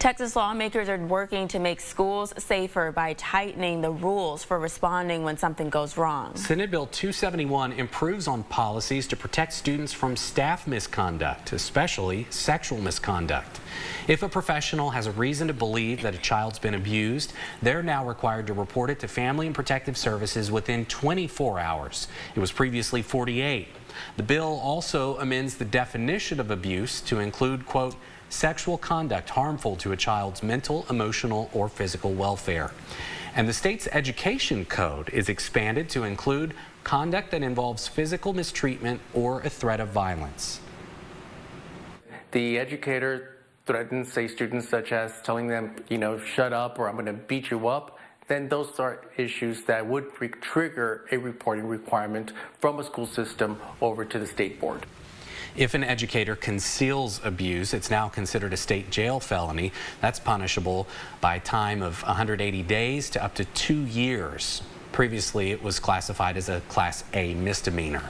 Texas lawmakers are working to make schools safer by tightening the rules for responding when something goes wrong. Senate Bill 271 improves on policies to protect students from staff misconduct, especially sexual misconduct. If a professional has a reason to believe that a child's been abused, they're now required to report it to Family and Protective Services within 24 hours. It was previously 48. The bill also amends the definition of abuse to include, quote, sexual conduct harmful to a child's mental, emotional, or physical welfare. And the state's education code is expanded to include conduct that involves physical mistreatment or a threat of violence. The educator threatens, say, students such as telling them, shut up or I'm going to beat you up, then those are issues that would trigger a reporting requirement from a school system over to the state board. If an educator conceals abuse, it's now considered a state jail felony. That's punishable by a time of 180 days to up to 2 years. Previously, it was classified as a Class A misdemeanor.